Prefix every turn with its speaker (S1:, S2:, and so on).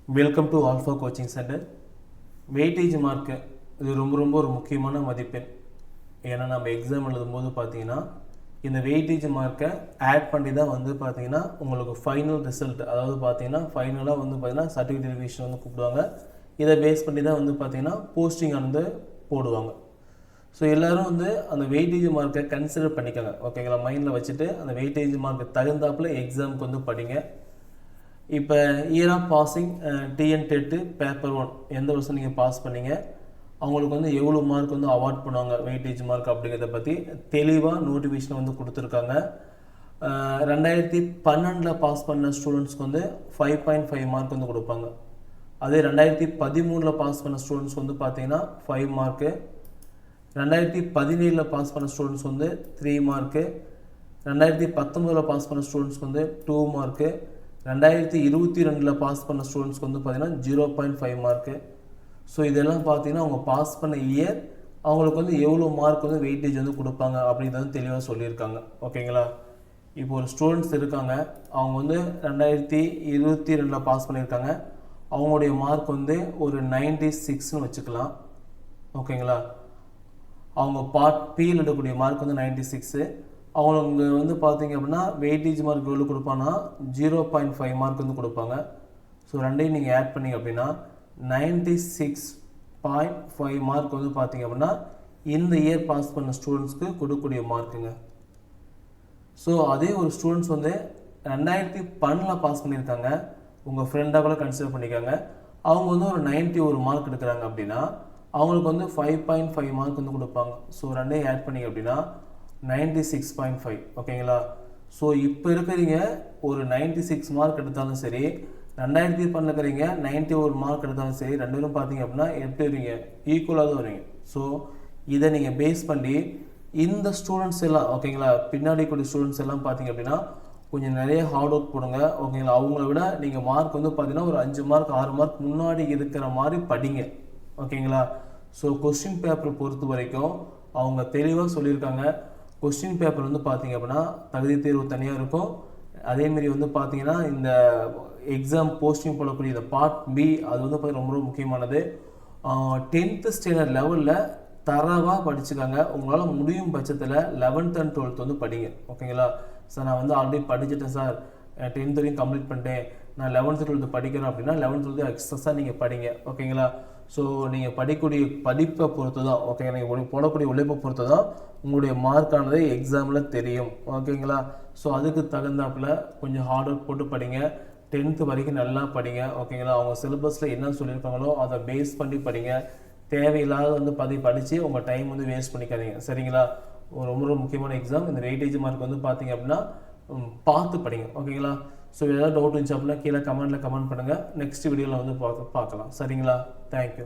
S1: Welcome to alpha coaching centre. Weightage mark இது ரொம்ப ஒரு முக்கியமான மதிப்பெண். ஏன்னா நம்ம எக்ஸாம் எழுதும்போது பார்த்தீங்கன்னா இந்த வெயிட்டேஜ் மார்க்கை ஆட் பண்ணி தான் வந்து பார்த்தீங்கன்னா உங்களுக்கு ஃபைனல் ரிசல்ட், அதாவது பார்த்தீங்கன்னா ஃபைனலாக வந்து பார்த்தீங்கன்னா சர்டிஃபிகேட் ரிவிஷன் வந்து கூப்பிடுவாங்க. இதை பேஸ் பண்ணி தான் வந்து பார்த்தீங்கன்னா போஸ்டிங் வந்து போடுவாங்க. ஸோ எல்லோரும் வந்து அந்த வெயிட்டேஜ் மார்க்கை கன்சிடர் பண்ணிக்கோங்க, ஓகேங்களா? மைண்டில் வச்சுட்டு அந்த வெயிட்டேஜ் மார்க்கு தகுந்தாப்பில் எக்ஸாமுக்கு வந்து படிங்க. இப்போ year of passing TN TET paper 1 எந்த வருஷம் நீங்கள் பாஸ் பண்ணீங்க, அவங்களுக்கு வந்து எவ்வளோ மார்க் வந்து அவார்ட் பண்ணுவாங்க வெயிட்டேஜ் மார்க் அப்படிங்கிறத பற்றி தெளிவாக நோட்டிஃபிகேஷன் வந்து கொடுத்துருக்காங்க. 2012 பாஸ் பண்ண ஸ்டூடெண்ட்ஸ்க்கு வந்து 5.5 மார்க் வந்து கொடுப்பாங்க. அதே 2013 பாஸ் பண்ண ஸ்டூடெண்ட்ஸ்க்கு வந்து பார்த்தீங்கன்னா 5 மார்க்கு, 2017 பாஸ் பண்ண ஸ்டூடெண்ட்ஸ் வந்து 3 மார்க்கு, 2019 பாஸ் பண்ண ஸ்டூடெண்ட்ஸ்க்கு வந்து 2 மார்க்கு, 2022 பாஸ் பண்ண ஸ்டூடெண்ட்ஸ்க்கு வந்து பார்த்தீங்கன்னா 0.5 மார்க்கு. ஸோ இதெல்லாம் பார்த்தீங்கன்னா அவங்க பாஸ் பண்ண இயர் அவங்களுக்கு வந்து எவ்வளோ மார்க் வந்து வெயிட்டேஜ் வந்து கொடுப்பாங்க அப்படின்றது தெளிவாக சொல்லியிருக்காங்க, ஓகேங்களா? இப்போ ஒரு ஸ்டூடெண்ட்ஸ் இருக்காங்க, அவங்க வந்து 2022 பாஸ் பண்ணியிருக்காங்க, அவங்களுடைய மார்க் வந்து ஒரு 96ன்னு வச்சுக்கலாம், ஓகேங்களா? அவங்க பார்ட் பியில் எடுக்கக்கூடிய மார்க் வந்து 96. அவங்களுக்கு வந்து பார்த்தீங்க அப்படின்னா வெயிட்டேஜ் மார்க் எவ்வளோ கொடுப்பாங்கன்னா 0.5 மார்க் வந்து கொடுப்பாங்க. ஸோ ரெண்டையும் நீங்கள் ஆட் பண்ணிங்க அப்படின்னா 96.5 மார்க் வந்து பார்த்தீங்க அப்படின்னா இந்த இயர் பாஸ் பண்ண ஸ்டூடெண்ட்ஸ்க்கு கொடுக்கக்கூடிய மார்க்குங்க. ஸோ அதே ஒரு ஸ்டூடெண்ட்ஸ் வந்து 2012 பாஸ் பண்ணியிருக்காங்க, உங்கள் ஃப்ரெண்டாக கூட கன்சிடர் பண்ணிக்காங்க, அவங்க வந்து ஒரு 91 மார்க் எடுக்கிறாங்க அப்படின்னா அவங்களுக்கு வந்து 5.5 மார்க் வந்து கொடுப்பாங்க. ஸோ ரெண்டையும் ஆட் பண்ணிங்க அப்படின்னா 96.5, ஓகேங்களா? ஸோ இப்போ இருக்கிறீங்க ஒரு 96 மார்க் எடுத்தாலும் சரி, 2012 இருக்கிறீங்க 91 மார்க் எடுத்தாலும் சரி, ரெண்டு பேரும் பார்த்தீங்க அப்படின்னா எப்படி வரீங்க, ஈக்குவலாக தான் வரீங்க. ஸோ இதை நீங்கள் பேஸ் பண்ணி இந்த ஸ்டூடெண்ட்ஸ் எல்லாம், ஓகேங்களா, பின்னாடி கூடிய ஸ்டூடெண்ட்ஸ் எல்லாம் பார்த்தீங்க அப்படின்னா கொஞ்சம் நிறைய ஹார்ட் ஒர்க் போடுங்க, ஓகேங்களா? அவங்கள விட நீங்கள் மார்க் வந்து பார்த்தீங்கன்னா ஒரு 5 மார்க் 6 மார்க் முன்னாடி இருக்கிற மாதிரி படிங்க, ஓகேங்களா? ஸோ கொஸ்டின் பேப்பரை பொறுத்த வரைக்கும் அவங்க தெளிவாக சொல்லியிருக்காங்க. கொஸ்டின் பேப்பர் வந்து பார்த்தீங்க அப்படின்னா தகுதி தேர்வு தனியாக இருக்கும், அதேமாரி வந்து பார்த்தீங்கன்னா இந்த எக்ஸாம் போஸ்டிங் போடக்கூடிய இந்த பார்ட் பி அது வந்து ரொம்ப முக்கியமானது. 10th ஸ்டாண்டர்ட் லெவலில் தரவாக படிச்சுக்காங்க. உங்களால் முடியும் பட்சத்தில் 11th and 12th வந்து படிங்க, ஓகேங்களா? சார் நான் வந்து ஆல்ரெடி படிச்சுட்டேன் சார், 10th வரையும் கம்ப்ளீட் பண்ணிட்டேன், நான் 11th 12th படிக்கிறேன் அப்படின்னா 11th 12th எக்ஸஸாக நீங்கள் படிங்க, ஓகேங்களா? ஸோ நீங்கள் படிக்கக்கூடிய படிப்பை பொறுத்து தான், ஓகேங்களா, நீங்கள் போடக்கூடிய உழைப்பை பொறுத்து தான் உங்களுடைய மார்க்கானது எக்ஸாமில் தெரியும், ஓகேங்களா? ஸோ அதுக்கு தகுந்தாப்பில் கொஞ்சம் ஹார்ட் ஒர்க் போட்டு படிங்க. 10th வரைக்கும் நல்லா படிங்க, ஓகேங்களா? அவங்க சிலபஸில் என்ன சொல்லியிருக்காங்களோ அதை பேஸ் பண்ணி படிங்க. தேவையில்லாத வந்து படித்து உங்கள் டைம் வந்து வேஸ்ட் பண்ணிக்காதீங்க, சரிங்களா? ரொம்ப முக்கியமான எக்ஸாம். இந்த வெயிட்டேஜ் மார்க் வந்து பார்த்தீங்க அப்படின்னா பார்த்து படிங்க, ஓகேங்களா? ஸோ ஏதாவது டவுட் இருந்துச்சு அப்படின்னா கீழே கமெண்ட் பண்ணுங்கள். நெக்ஸ்ட் வீடியோவில் வந்து பார்க்கலாம், சரிங்களா? தேங்க்யூ.